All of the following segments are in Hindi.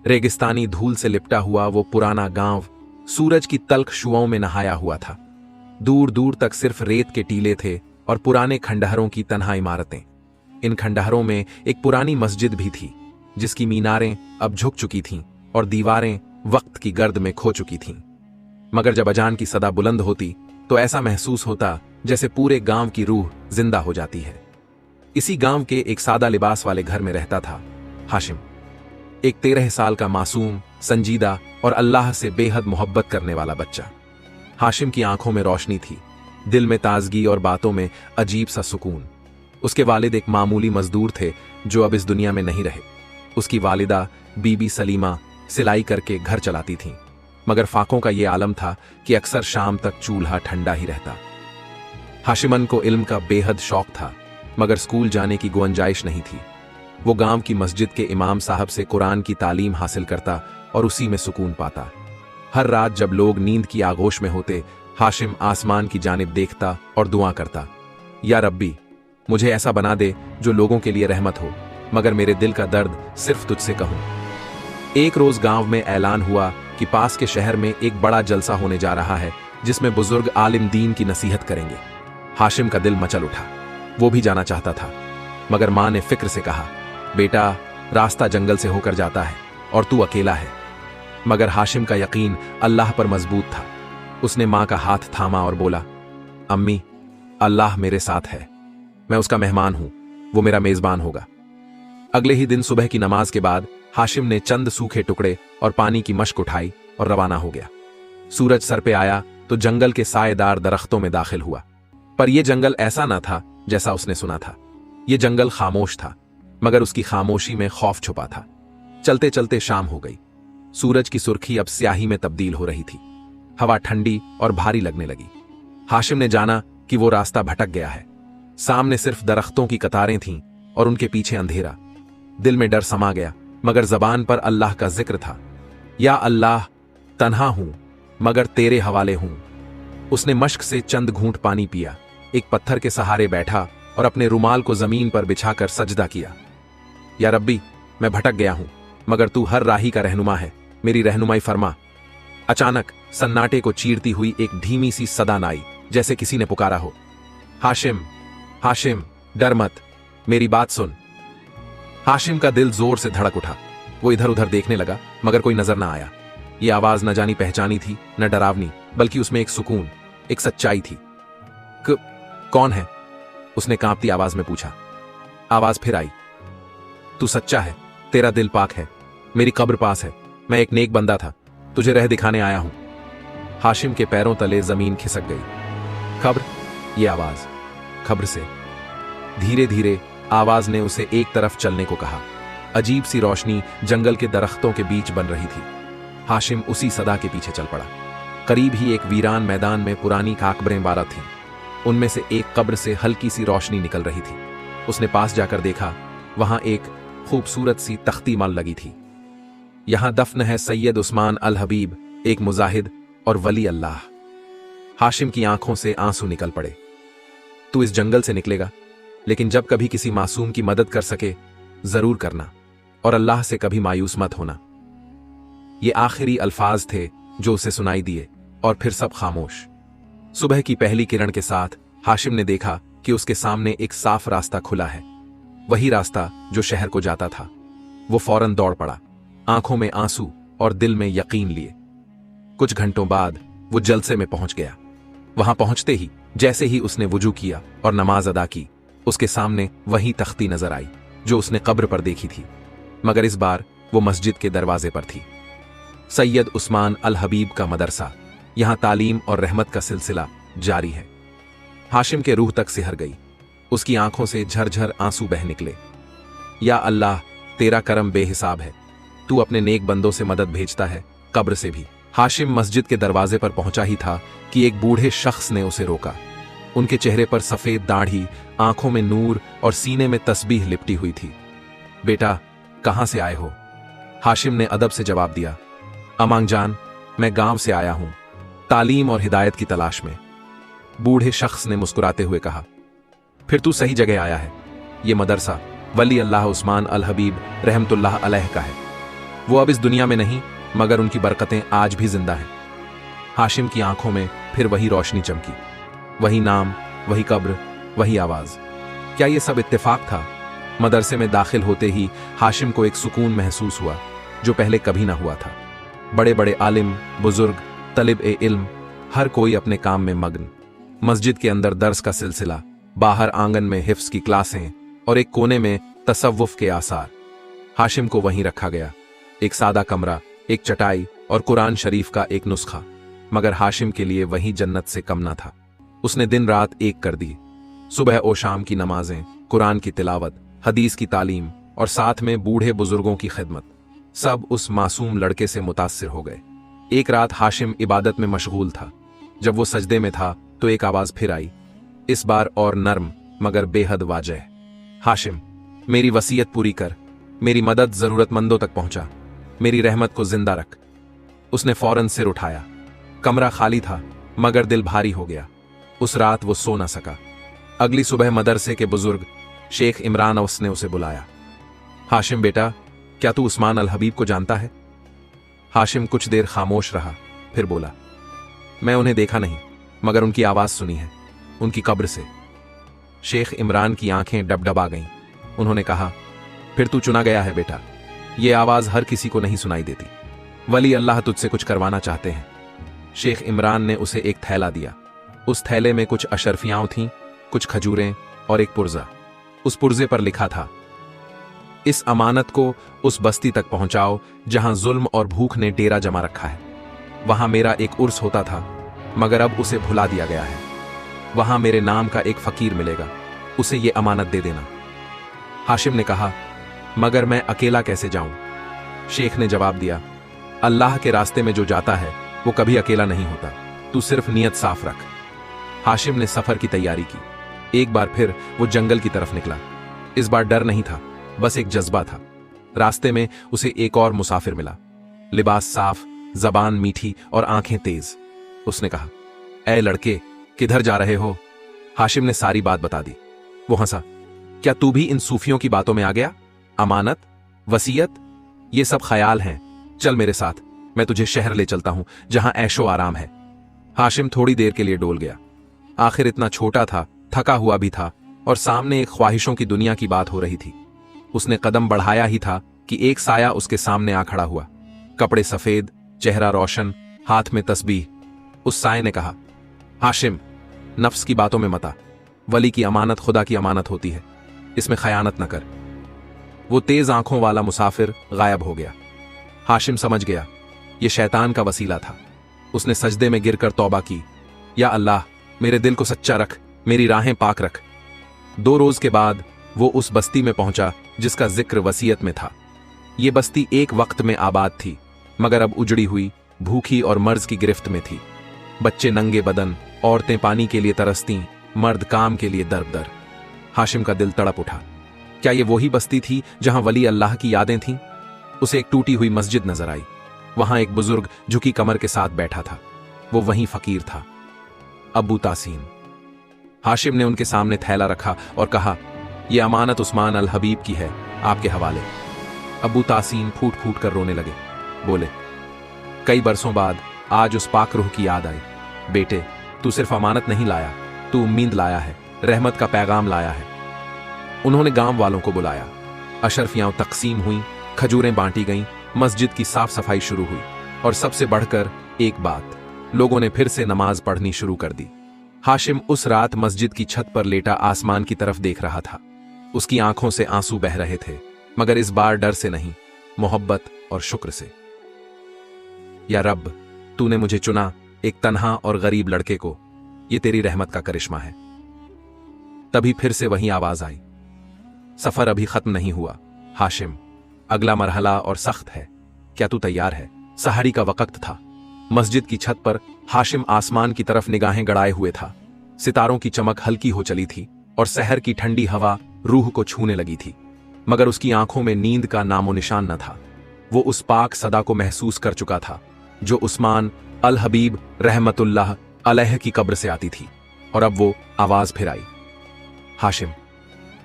रेगिस्तानी धूल से लिपटा हुआ वो पुराना गांव सूरज की तल्ख शुआओं में नहाया हुआ था। दूर दूर तक सिर्फ रेत के टीले थे और पुराने खंडहरों की तन्हा इमारतें। इन खंडहरों में एक पुरानी मस्जिद भी थी, जिसकी मीनारें अब झुक चुकी थीं और दीवारें वक्त की गर्द में खो चुकी थीं। मगर जब अजान की सदा बुलंद होती तो ऐसा महसूस होता जैसे पूरे गांव की रूह जिंदा हो जाती है। इसी गांव के एक सादा लिबास वाले घर में रहता था हाशिम, एक 13 साल का मासूम, संजीदा और अल्लाह से बेहद मोहब्बत करने वाला बच्चा। हाशिम की आंखों में रोशनी थी, दिल में ताजगी और बातों में अजीब सा सुकून। उसके वालिद एक मामूली मजदूर थे जो अब इस दुनिया में नहीं रहे। उसकी वालिदा बीबी सलीमा सिलाई करके घर चलाती थीं, मगर फाकों का यह आलम था कि अक्सर शाम तक चूल्हा ठंडा ही रहता। हाशिमन को इल्म का बेहद शौक था, मगर स्कूल जाने की गुंजाइश नहीं थी। वो गांव की मस्जिद के इमाम साहब से कुरान की तालीम हासिल करता और उसी में सुकून पाता। हर रात जब लोग नींद की आगोश में होते, हाशिम आसमान की जानिब देखता और दुआ करता, या रब्बी, मुझे ऐसा बना दे जो लोगों के लिए रहमत हो, मगर मेरे दिल का दर्द सिर्फ तुझसे कहूं। एक रोज गांव में ऐलान हुआ कि पास के शहर में एक बड़ा जलसा होने जा रहा है, जिसमें बुजुर्ग आलिम दीन की नसीहत करेंगे। हाशिम का दिल मचल उठा। वो भी जाना चाहता था, मगर मां ने फिक्र से कहा, बेटा, रास्ता जंगल से होकर जाता है और तू अकेला है। मगर हाशिम का यकीन अल्लाह पर मजबूत था। उसने मां का हाथ थामा और बोला, अम्मी, अल्लाह मेरे साथ है। मैं उसका मेहमान हूं, वो मेरा मेजबान होगा। अगले ही दिन सुबह की नमाज के बाद हाशिम ने चंद सूखे टुकड़े और पानी की मशक उठाई और रवाना हो गया। सूरज सर पे आया तो जंगल के साएदार दरख्तों में दाखिल हुआ, पर यह जंगल ऐसा ना था जैसा उसने सुना था। यह जंगल खामोश था, मगर उसकी खामोशी में खौफ छुपा था। चलते चलते शाम हो गई। सूरज की सुर्खी अब स्याही में तब्दील हो रही थी। हवा ठंडी और भारी लगने लगी। हाशिम ने जाना कि वो रास्ता भटक गया है। सामने सिर्फ दरख्तों की कतारें थीं और उनके पीछे अंधेरा। दिल में डर समा गया, मगर जबान पर अल्लाह का जिक्र था। या अल्लाह, तन्हा हूं मगर तेरे हवाले हूं। उसने मश्क से चंद घूंट पानी पिया, एक पत्थर के सहारे बैठा और अपने रुमाल को जमीन पर बिछाकर सजदा किया। या रब्बी, मैं भटक गया हूं, मगर तू हर राही का रहनुमा है, मेरी रहनुमाई फरमा। अचानक सन्नाटे को चीरती हुई एक धीमी सी सदा आई, जैसे किसी ने पुकारा हो, हाशिम, हाशिम, डर मत, मेरी बात सुन। हाशिम का दिल जोर से धड़क उठा। वो इधर उधर देखने लगा, मगर कोई नजर ना आया। ये आवाज न जानी पहचानी थी, न डरावनी, बल्कि उसमें एक सुकून, एक सच्चाई थी। कौन है? उसने कांपती आवाज में पूछा। आवाज फिर आई, तू सच्चा है, तेरा दिल पाक है, मेरी कब्र पास है, मैं एक नेक बंदा था, तुझे रह दिखाने आया हूं। हाशिम के पैरों तले जमीन खिसक गई। खब्र? ये आवाज। खब्र से धीरे धीरे आवाज ने उसे एक तरफ चलने को कहा। अजीब सी रोशनी जंगल के दरख्तों के बीच बन रही थी। हाशिम उसी सदा के पीछे चल पड़ा। करीब ही एक वीरान मैदान में पुरानी काकबरें बारह थीं। उनमें से एक कब्र से हल्की सी रोशनी निकल रही थी। उसने पास जाकर देखा, वहां एक खूबसूरत सी तख्ती मल लगी थी। यहां दफन है सैयद उस्मान अल हबीब, एक मुजाहिद और वली अल्लाह। हाशिम की आंखों से आंसू निकल पड़े। तू इस जंगल से निकलेगा, लेकिन जब कभी किसी मासूम की मदद कर सके जरूर करना, और अल्लाह से कभी मायूस मत होना। ये आखिरी अल्फाज थे जो उसे सुनाई दिए, और फिर सब खामोश। सुबह की पहली किरण के साथ हाशिम ने देखा कि उसके सामने एक साफ रास्ता खुला है, वही रास्ता जो शहर को जाता था। वो फौरन दौड़ पड़ा, आंखों में आंसू और दिल में यकीन लिए। कुछ घंटों बाद वो जलसे में पहुंच गया। वहां पहुंचते ही जैसे ही उसने वुजू किया और नमाज अदा की, उसके सामने वही तख्ती नजर आई जो उसने कब्र पर देखी थी, मगर इस बार वो मस्जिद के दरवाजे पर थी। सैयद उस्मान अल हबीब का मदरसा, यहां तालीम और रहमत का सिलसिला जारी है। हाशिम के रूह तक सिहर गई। उसकी आंखों से झरझर आंसू बह निकले। या अल्लाह, तेरा करम बेहिसाब है, तू अपने नेक बंदों से मदद भेजता है, कब्र से भी। हाशिम मस्जिद के दरवाजे पर पहुंचा ही था कि एक बूढ़े शख्स ने उसे रोका। उनके चेहरे पर सफेद दाढ़ी, आंखों में नूर और सीने में तस्बीह लिपटी हुई थी। बेटा, कहां से आए हो? हाशिम ने अदब से जवाब दिया, अमांग जान, मैं गांव से आया हूं, तालीम और हिदायत की तलाश में। बूढ़े शख्स ने मुस्कुराते हुए कहा, फिर तू सही जगह आया है। यह मदरसा वली अल्लाह उस्मान अल हबीब रहमतुल्लाह अलैह का है। वो अब इस दुनिया में नहीं, मगर उनकी बरकतें आज भी जिंदा हैं। हाशिम की आंखों में फिर वही रोशनी चमकी, वही नाम, वही कब्र, वही आवाज। क्या ये सब इत्तेफाक था? मदरसे में दाखिल होते ही हाशिम को एक सुकून महसूस हुआ जो पहले कभी ना हुआ था। बड़े बड़े आलिम, बुजुर्ग, तलिब-ए-इल्म, हर कोई अपने काम में मग्न। मस्जिद के अंदर दर्स का सिलसिला, बाहर आंगन में हिफ्स की क्लासें और एक कोने में तसव्वुफ के आसार। हाशिम को वहीं रखा गया, एक सादा कमरा, एक चटाई और कुरान शरीफ का एक नुस्खा। मगर हाशिम के लिए वहीं जन्नत से कम ना था। उसने दिन रात एक कर दी। सुबह और शाम की नमाजें, कुरान की तिलावत, हदीस की तालीम और साथ में बूढ़े बुजुर्गों की खिदमत, सब उस मासूम लड़के से मुतासिर हो गए। एक रात हाशिम इबादत में मशगूल था। जब वो सजदे में था तो एक आवाज फिर आई, इस बार और नर्म मगर बेहद वाजह। हाशिम, मेरी वसीयत पूरी कर, मेरी मदद जरूरतमंदों तक पहुंचा, मेरी रहमत को जिंदा रख। उसने फौरन सिर उठाया। कमरा खाली था मगर दिल भारी हो गया। उस रात वो सो न सका। अगली सुबह मदरसे के बुजुर्ग शेख इमरान औस ने उसे बुलाया। हाशिम बेटा, क्या तू उस्मान अल हबीब को जानता है? हाशिम कुछ देर खामोश रहा, फिर बोला, मैं उन्हें देखा नहीं मगर उनकी आवाज सुनी है, उनकी कब्र से। शेख इमरान की आंखें डबडबा गईं। उन्होंने कहा, फिर तू चुना गया है बेटा। ये आवाज हर किसी को नहीं सुनाई देती। वली अल्लाह तुझसे कुछ करवाना चाहते हैं। शेख इमरान ने उसे एक थैला दिया। उस थैले में कुछ अशरफियां थीं, कुछ खजूरें और एक पुर्जा। उस पुर्जे पर लिखा था, इस अमानत को उस बस्ती तक पहुंचाओ जहां जुल्म और भूख ने डेरा जमा रखा है। वहां मेरा एक उर्स होता था मगर अब उसे भुला दिया गया है। वहां मेरे नाम का एक फकीर मिलेगा, उसे ये अमानत दे देना। हाशिम ने कहा, मगर मैं अकेला कैसे जाऊं? शेख ने जवाब दिया, अल्लाह के रास्ते में जो जाता है वो कभी अकेला नहीं होता। तू सिर्फ नियत साफ रख। हाशिम ने सफर की तैयारी की। एक बार फिर वो जंगल की तरफ निकला। इस बार डर नहीं था, बस एक जज्बा था। रास्ते में उसे एक और मुसाफिर मिला, लिबास साफ, जबान मीठी और आंखें तेज। उसने कहा, ऐ लड़के, किधर जा रहे हो? हाशिम ने सारी बात बता दी। वो हंसा, क्या तू भी इन सूफियों की बातों में आ गया? अमानत, वसीयत, ये सब ख्याल हैं। चल मेरे साथ, मैं तुझे शहर ले चलता हूं जहां ऐशो आराम है। हाशिम थोड़ी देर के लिए डोल गया। आखिर इतना छोटा था, थका हुआ भी था और सामने एक ख्वाहिशों की दुनिया की बात हो रही थी। उसने कदम बढ़ाया ही था कि एक साया उसके सामने आ खड़ा हुआ। कपड़े सफेद, चेहरा रोशन, हाथ में तस्बीह। उस साये ने कहा, हाशिम, नफ्स की बातों में मत आ। वली की अमानत खुदा की अमानत होती है, इसमें खयानत न कर। वो तेज आंखों वाला मुसाफिर गायब हो गया। हाशिम समझ गया ये शैतान का वसीला था। उसने सजदे में गिरकर तौबा की, या अल्लाह, मेरे दिल को सच्चा रख, मेरी राहें पाक रख। 2 रोज के बाद वो उस बस्ती में पहुंचा जिसका जिक्र वसीयत में था। ये बस्ती एक वक्त में आबाद थी मगर अब उजड़ी हुई, भूखी और मर्ज की गिरफ्त में थी। बच्चे नंगे बदन, औरतें पानी के लिए तरसती, मर्द काम के लिए दर-दर। हाशिम का दिल तड़प उठा। क्या ये वही बस्ती थी जहां वली अल्लाह की यादें थीं? उसे एक टूटी हुई मस्जिद नजर आई। वहां एक बुजुर्ग झुकी कमर के साथ बैठा था। वो वही फकीर था, अबू तासीन। हाशिम ने उनके सामने थैला रखा और कहा, यह अमानत उस्मान अल हबीब की है, आपके हवाले। अबू तासीन फूट फूट कर रोने लगे। बोले, कई बरसों बाद आज उस पाक रूह की याद आई। बेटे, तू सिर्फ अमानत नहीं लाया, तू उम्मीद लाया है, रहमत का पैगाम लाया है। उन्होंने गांव वालों को बुलाया। अशरफियां तकसीम हुई, खजूरें बांटी गईं, मस्जिद की साफ सफाई शुरू हुई और सबसे बढ़कर एक बात, लोगों ने फिर से नमाज पढ़नी शुरू कर दी। हाशिम उस रात मस्जिद की छत पर लेटा आसमान की तरफ देख रहा था। उसकी आंखों से आंसू बह रहे थे, मगर इस बार डर से नहीं, मोहब्बत और शुक्र से। या रब, तूने मुझे चुना, एक तन्हा और गरीब लड़के को। ये तेरी रहमत का करिश्मा है। तभी फिर से वही आवाज आई, सफर अभी खत्म नहीं हुआ हाशिम, अगला मरहला और सख्त है। क्या तू तैयार है? सहरी का वक्त था। मस्जिद की छत पर हाशिम आसमान की तरफ निगाहें गड़ाए हुए था। सितारों की चमक हल्की हो चली थी और सहर की ठंडी हवा रूह को छूने लगी थी, मगर उसकी आंखों में नींद का नामो निशान न था। वो उस पाक सदा को महसूस कर चुका था जो उस्मान अल हबीब रहमतुल्लाह अलैह की कब्र से आती थी। और अब वो आवाज फिर आई, हाशिम,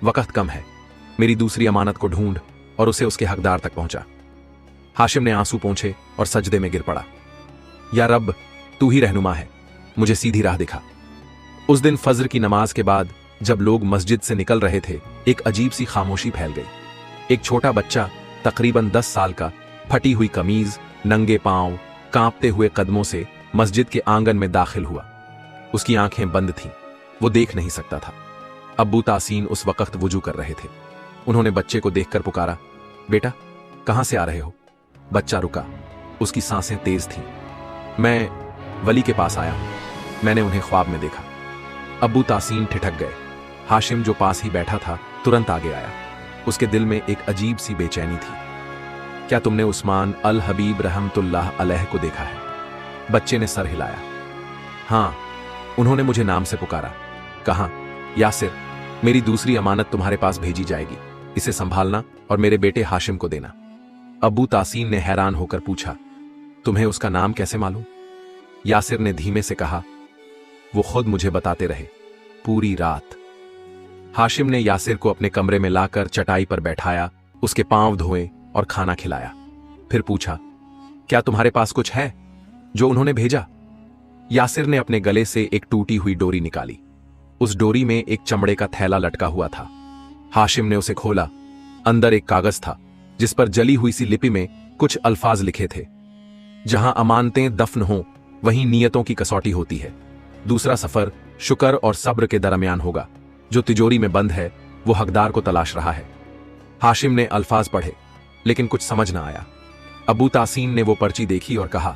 वक्त कम है, मेरी दूसरी अमानत को ढूंढ और उसे उसके हकदार तक पहुंचा। हाशिम ने आंसू पोंछे और सजदे में गिर पड़ा। या रब, तू ही रहनुमा है, मुझे सीधी राह दिखा। उस दिन फज्र की नमाज के बाद जब लोग मस्जिद से निकल रहे थे, एक अजीब सी खामोशी फैल गई। एक छोटा बच्चा तकरीबन 10 साल का, फटी हुई कमीज, नंगे पांव, कांपते हुए कदमों से मस्जिद के आंगन में दाखिल हुआ। उसकी आंखें बंद थीं, वो देख नहीं सकता था। अब्बू तासीन उस वक्त वुजू कर रहे थे। उन्होंने बच्चे को देखकर पुकारा, बेटा कहां से आ रहे हो? बच्चा रुका, उसकी सांसें तेज थीं। मैं वली के पास आया हूं, मैंने उन्हें ख्वाब में देखा। अब्बू तासीन ठिठक गए। हाशिम जो पास ही बैठा था तुरंत आगे आया। उसके दिल में एक अजीब सी बेचैनी थी। क्या तुमने उस्मान अल हबीब रहमतुल्लाह अलैह को देखा है? बच्चे ने सर हिलाया। हां, उन्होंने मुझे नाम से पुकारा। कहा, यासिर, मेरी दूसरी अमानत तुम्हारे पास भेजी जाएगी, इसे संभालना और मेरे बेटे हाशिम को देना। अब्बू तासीन ने हैरान होकर पूछा, तुम्हें उसका नाम कैसे मालूम? यासिर ने धीमे से कहा, वो खुद मुझे बताते रहे पूरी रात। हाशिम ने यासिर को अपने कमरे में लाकर चटाई पर बैठाया, उसके पांव धोए और खाना खिलाया। फिर पूछा, क्या तुम्हारे पास कुछ है जो उन्होंने भेजा? यासिर ने अपने गले से एक टूटी हुई डोरी निकाली। उस डोरी में एक चमड़े का थैला लटका हुआ था। हाशिम ने उसे खोला। अंदर एक कागज था जिस पर जली हुई सी लिपि में कुछ अल्फाज लिखे थे, जहां अमानतें दफन हों वहीं नियतों की कसौटी होती है। दूसरा सफर शुक्र और सब्र के दरमियान होगा। जो तिजोरी में बंद है वो हकदार को तलाश रहा है। हाशिम ने अल्फाज पढ़े, लेकिन कुछ समझ ना आया। अबू तासीन ने वो पर्ची देखी और कहा,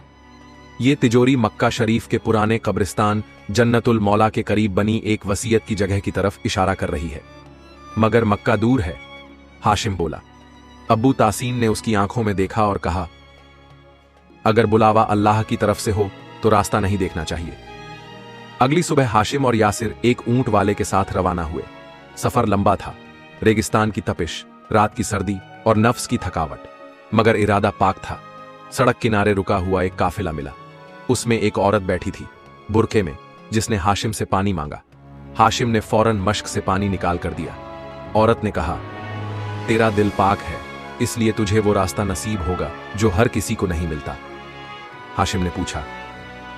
ये तिजोरी मक्का शरीफ के पुराने कब्रिस्तान जन्नतुल मौला के करीब बनी एक वसीयत की जगह की तरफ इशारा कर रही है, मगर मक्का दूर है। हाशिम बोला। अबू तासीन ने उसकी आंखों में देखा और कहा, अगर बुलावा अल्लाह की तरफ से हो तो रास्ता नहीं देखना चाहिए। अगली सुबह हाशिम और यासिर एक ऊंट वाले के साथ रवाना हुए। सफर लंबा था, रेगिस्तान की तपिश, रात की सर्दी और नफ्स की थकावट, मगर इरादा पाक था। सड़क किनारे रुका हुआ एक काफिला मिला। उसमें एक औरत बैठी थी, बुरके में, जिसने हाशिम से पानी मांगा। हाशिम ने फौरन मश्क से पानी निकाल कर दिया। औरत ने कहा, तेरा दिल पाक है, इसलिए तुझे वो रास्ता नसीब होगा जो हर किसी को नहीं मिलता। हाशिम ने पूछा,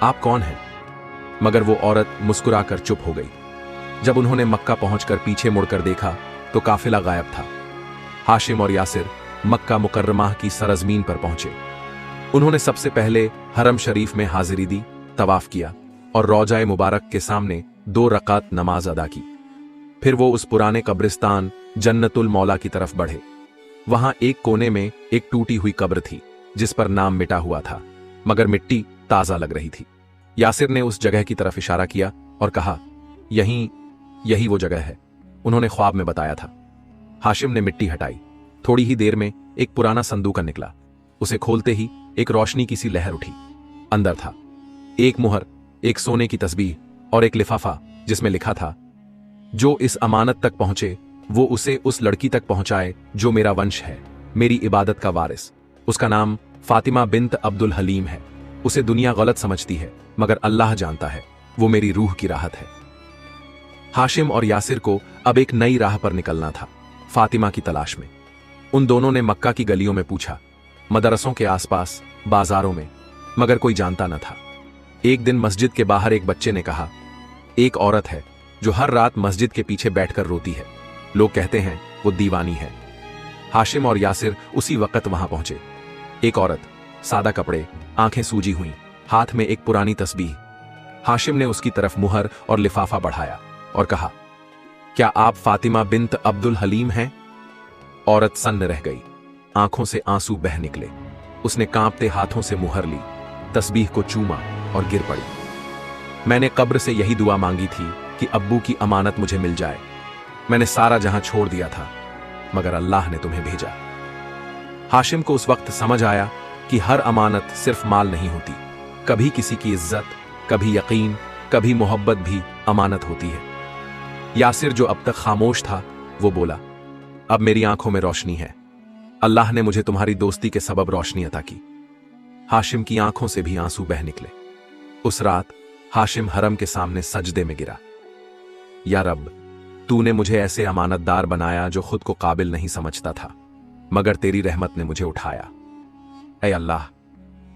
आप कौन हैं? मगर वो औरत मुस्कुराकर चुप हो गई। जब उन्होंने मक्का पहुंचकर पीछे मुड़कर देखा तो काफिला गायब था। हाशिम और यासिर मक्का मुकर्रमा की सरजमीन पर पहुंचे। उन्होंने सबसे पहले हरम शरीफ में हाजिरी दी, तवाफ किया और रौजाए मुबारक के सामने 2 रकात नमाज अदा की। फिर वो उस पुराने कब्रिस्तान जन्नतुल मौला की तरफ बढ़े। वहां एक कोने में एक टूटी हुई कब्र थी जिस पर नाम मिटा हुआ था, मगर मिट्टी ताजा लग रही थी। यासिर ने उस जगह की तरफ इशारा किया और कहा, यही वो जगह है, उन्होंने ख्वाब में बताया था। हाशिम ने मिट्टी हटाई। थोड़ी ही देर में एक पुराना संदूक निकला। उसे खोलते ही एक रोशनी की सी लहर उठी। अंदर था एक मुहर, एक सोने की तस्बीह और एक लिफाफा जिसमें लिखा था, जो इस अमानत तक पहुंचे वो उसे उस लड़की तक पहुंचाए जो मेरा वंश है, मेरी इबादत का वारिस। उसका नाम फातिमा बिन्त अब्दुल हलीम है। उसे दुनिया गलत समझती है, मगर अल्लाह जानता है वो मेरी रूह की राहत है। हाशिम और यासिर को अब एक नई राह पर निकलना था, फातिमा की तलाश में। उन दोनों ने मक्का की गलियों में पूछा, मदरसों के आसपास, बाजारों में, मगर कोई जानता न था। एक दिन मस्जिद के बाहर एक बच्चे ने कहा, एक औरत है जो हर रात मस्जिद के पीछे बैठकर रोती है, लोग कहते हैं वो दीवानी है। हाशिम और यासिर उसी वक्त वहां पहुंचे। एक औरत, सादा कपड़े, आंखें सूजी हुई, हाथ में एक पुरानी तस्बीह। हाशिम ने उसकी तरफ मुहर और लिफाफा बढ़ाया और कहा, क्या आप फातिमा बिन्त अब्दुल हलीम हैं? औरत सन्न रह गई, आंखों से आंसू बह निकले। उसने कांपते हाथों से मुहर ली, तस्बीह को चूमा और गिर पड़ी। मैंने कब्र से यही दुआ मांगी थी कि अब्बू की अमानत मुझे मिल जाए। मैंने सारा जहां छोड़ दिया था, मगर अल्लाह ने तुम्हें भेजा। हाशिम को उस वक्त समझ आया कि हर अमानत सिर्फ माल नहीं होती, कभी किसी की इज्जत, कभी यकीन, कभी मोहब्बत भी अमानत होती है। यासिर जो अब तक खामोश था, वो बोला, अब मेरी आंखों में रोशनी है, अल्लाह ने मुझे तुम्हारी दोस्ती के सबब रोशनी अता की। हाशिम की आंखों से भी आंसू बह निकले। उस रात हाशिम हरम के सामने सजदे में गिरा। या रब, तूने मुझे ऐसे अमानतदार बनाया जो खुद को काबिल नहीं समझता था, मगर तेरी रहमत ने मुझे उठाया। ऐ अल्लाह,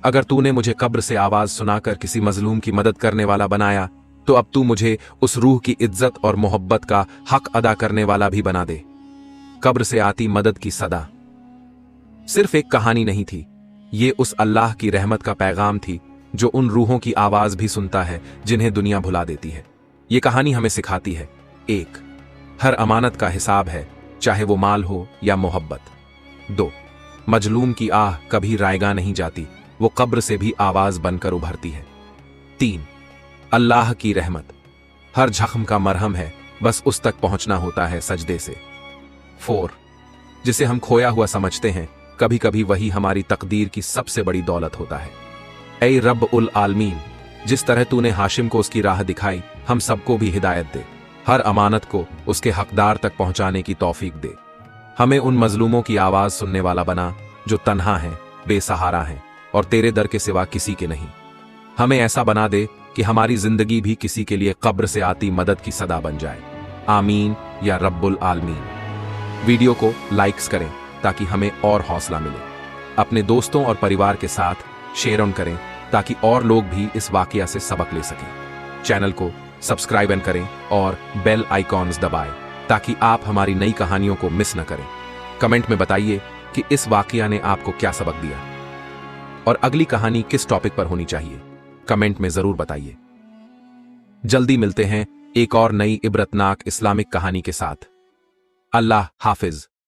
अगर तूने मुझे कब्र से आवाज सुनाकर किसी मजलूम की मदद करने वाला बनाया, तो अब तू मुझे उस रूह की इज्जत और मोहब्बत का हक अदा करने वाला भी बना दे। कब्र से आती मदद की सदा सिर्फ एक कहानी नहीं थी, ये उस अल्लाह की रहमत का पैगाम थी जो उन रूहों की आवाज भी सुनता है जिन्हें दुनिया भुला देती है। ये कहानी हमें सिखाती है, 1, हर अमानत का हिसाब है, चाहे वो माल हो या मोहब्बत। 2, मजलूम की आह कभी रायगा नहीं जाती, वो कब्र से भी आवाज बनकर उभरती है। 3, अल्लाह की रहमत हर जख्म का मरहम है, बस उस तक पहुंचना होता है सजदे से। 4, जिसे हम खोया हुआ समझते हैं, कभी कभी वही हमारी तकदीर की सबसे बड़ी दौलत होता है। ऐ रब उल आलमीन, जिस तरह तूने हाशिम को उसकी राह दिखाई, हम सबको भी हिदायत दे, हर अमानत को उसके हकदार तक पहुंचाने की तौफीक दे। हमें उन मजलूमों की आवाज सुनने वाला बना जो तन्हा हैं, बेसहारा हैं और तेरे दर के सिवा किसी के नहीं। हमें ऐसा बना दे कि हमारी जिंदगी भी किसी के लिए कब्र से आती मदद की सदा बन जाए। आमीन या रब्बुल आलमीन। वीडियो को लाइक्स करें ताकि हमें और हौसला मिले। अपने दोस्तों और परिवार के साथ शेयर ऑन करें ताकि और लोग भी इस वाकया से सबक ले सकें। चैनल को सब्सक्राइब करें और बेल आइकॉन्स दबाएं ताकि आप हमारी नई कहानियों को मिस न करें। कमेंट में बताइए कि इस वाकया ने आपको क्या सबक दिया और अगली कहानी किस टॉपिक पर होनी चाहिए, कमेंट में जरूर बताइए। जल्दी मिलते हैं एक और नई इबरतनाक इस्लामिक कहानी के साथ। अल्लाह हाफिज।